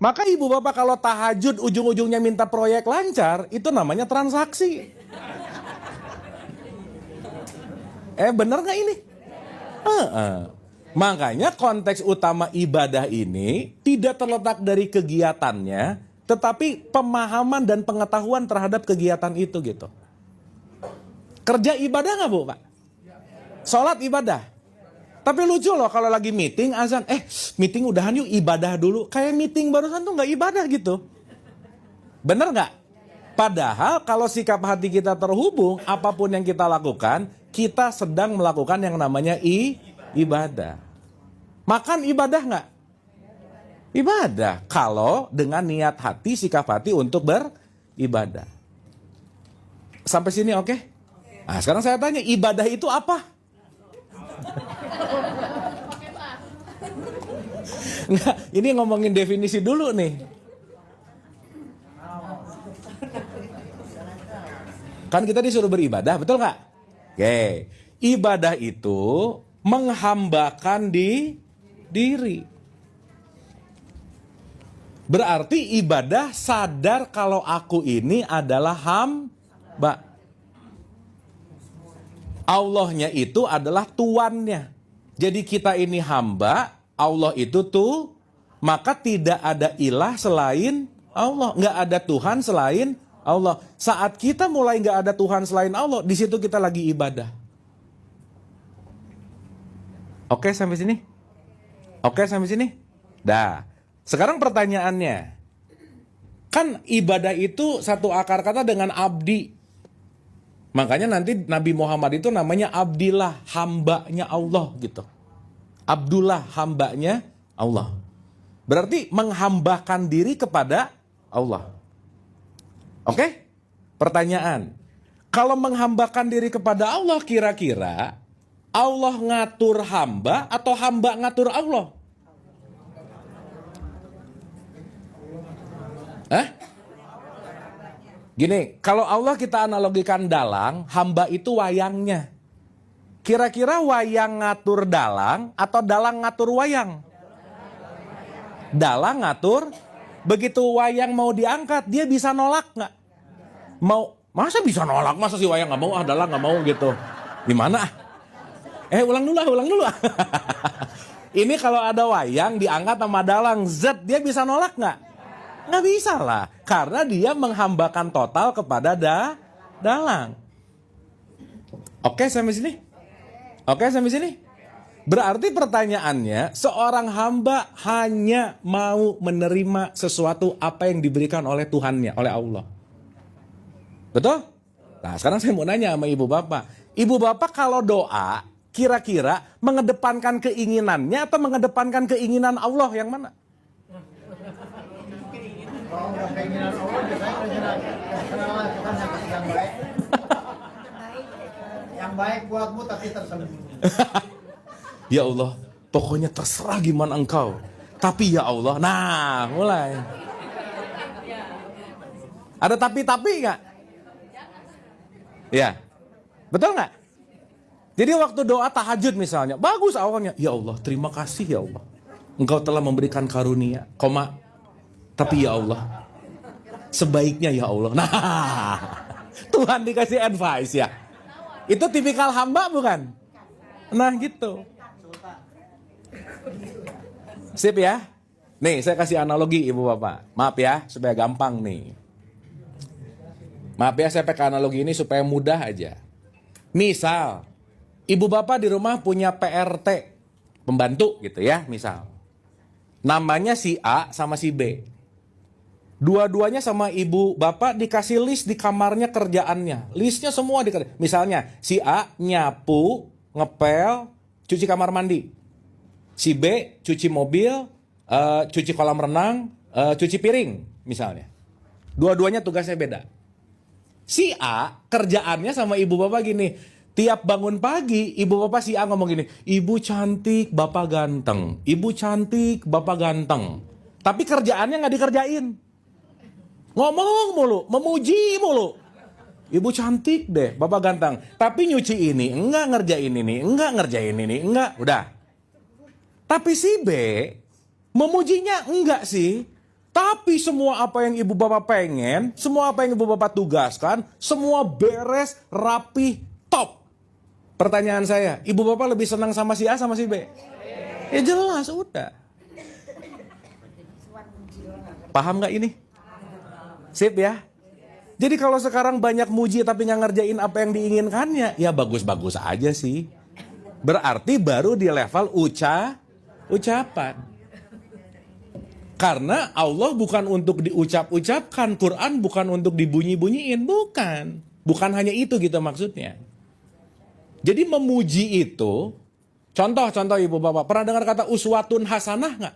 Maka ibu bapak kalau tahajud ujung-ujungnya minta proyek lancar, itu namanya transaksi. Bener nggak ini? Makanya konteks utama ibadah ini tidak terletak dari kegiatannya, tetapi pemahaman dan pengetahuan terhadap kegiatan itu gitu. Kerja ibadah nggak Bu Pak? Sholat ibadah. Tapi lucu loh kalau lagi meeting azan, meeting udahan yuk ibadah dulu. Kayak meeting barusan tuh nggak ibadah gitu. Bener nggak? Padahal kalau sikap hati kita terhubung, apapun yang kita lakukan, kita sedang melakukan yang namanya ibadah. Makan ibadah nggak? Ibadah. Kalau dengan niat hati, sikap hati untuk beribadah. Sampai sini oke? Nah sekarang saya tanya, ibadah itu apa? Nggak, ini ngomongin definisi dulu nih. Kan kita disuruh beribadah, betul nggak? Oke, ibadah itu menghambakan diri. Berarti ibadah sadar kalau aku ini adalah hamba. Allahnya itu adalah tuannya. Jadi kita ini hamba, Allah itu tuh, maka tidak ada ilah selain Allah. Nggak ada Tuhan selain Allah. Saat kita mulai nggak ada Tuhan selain Allah, di situ kita lagi ibadah. Oke sampai sini? Oke sampai sini? Dah. Sekarang pertanyaannya, kan ibadah itu satu akar kata dengan abdi. Makanya nanti Nabi Muhammad itu namanya Abdillah, hambanya Allah gitu. Abdullah, hambanya Allah. Berarti menghambakan diri kepada Allah. Oke? Pertanyaan. Kalau menghambakan diri kepada Allah, kira-kira Allah ngatur hamba atau hamba ngatur Allah? Gini, kalau Allah kita analogikan dalang, hamba itu wayangnya. Kira-kira wayang ngatur dalang atau dalang ngatur wayang? Dalang ngatur, begitu wayang mau diangkat, dia bisa nolak nggak? Masa bisa nolak? Masa si wayang nggak mau? Dalang nggak mau gitu. Gimana? Ulang dulu. Ini kalau ada wayang diangkat sama dalang, dia bisa nolak nggak? Nggak bisa lah, karena dia menghambakan total kepada dalang. Oke sampai sini? Oke sampai sini? Berarti pertanyaannya, seorang hamba hanya mau menerima sesuatu apa yang diberikan oleh Tuhannya, oleh Allah. Betul? Nah sekarang saya mau nanya sama ibu bapak. Ibu bapak kalau doa, kira-kira mengedepankan keinginannya atau mengedepankan keinginan Allah yang mana? Kalau nggak keinginan Allah, biasanya kenalan Tuhan yang kasih yang baik. Yang baik buatmu tapi tersembunyi. Ya Allah, pokoknya terserah gimana engkau. Tapi ya Allah, nah mulai. Ada tapi nggak? Ya, betul nggak? Jadi waktu doa tahajud misalnya, bagus awalnya. Ya Allah, terima kasih ya Allah. Engkau telah memberikan karunia, tapi ya Allah, sebaiknya ya Allah. Nah, Tuhan dikasih advice ya. Itu tipikal hamba bukan? Nah gitu. Sip ya. Nih saya kasih analogi ibu bapak. Maaf ya supaya gampang nih. Maaf ya saya pakai analogi ini supaya mudah aja. Misal, ibu bapak di rumah punya PRT, pembantu gitu ya misal. Namanya si A sama si B. Dua-duanya sama ibu bapak dikasih list di kamarnya kerjaannya. Listnya semua dikasih. Misalnya si A nyapu, ngepel, cuci kamar mandi. Si B cuci mobil, cuci kolam renang, cuci piring misalnya. Dua-duanya tugasnya beda. Si A kerjaannya sama ibu bapak gini. Tiap bangun pagi ibu bapak si A ngomong gini. Ibu cantik, bapak ganteng. Ibu cantik, bapak ganteng. Tapi kerjaannya nggak dikerjain. Ngomong mulu, memuji mulu. Ibu cantik deh, bapak ganteng. Tapi nyuci ini, enggak ngerjain ini, enggak ngerjain ini, enggak. Udah. Tapi si B, memujinya enggak sih. Tapi semua apa yang ibu bapak pengen, semua apa yang ibu bapak tugaskan, semua beres, rapi, top. Pertanyaan saya, ibu bapak lebih senang sama si A sama si B? Ya jelas, udah. Paham nggak ini? Sip ya? Jadi kalau sekarang banyak muji tapi nggak ngerjain apa yang diinginkannya, ya bagus-bagus aja sih. Berarti baru di level ucapan. Karena Allah bukan untuk diucap-ucapkan, Quran bukan untuk dibunyi-bunyiin, bukan. Bukan hanya itu gitu maksudnya. Jadi memuji itu, contoh ibu bapak, pernah dengar kata uswatun hasanah nggak?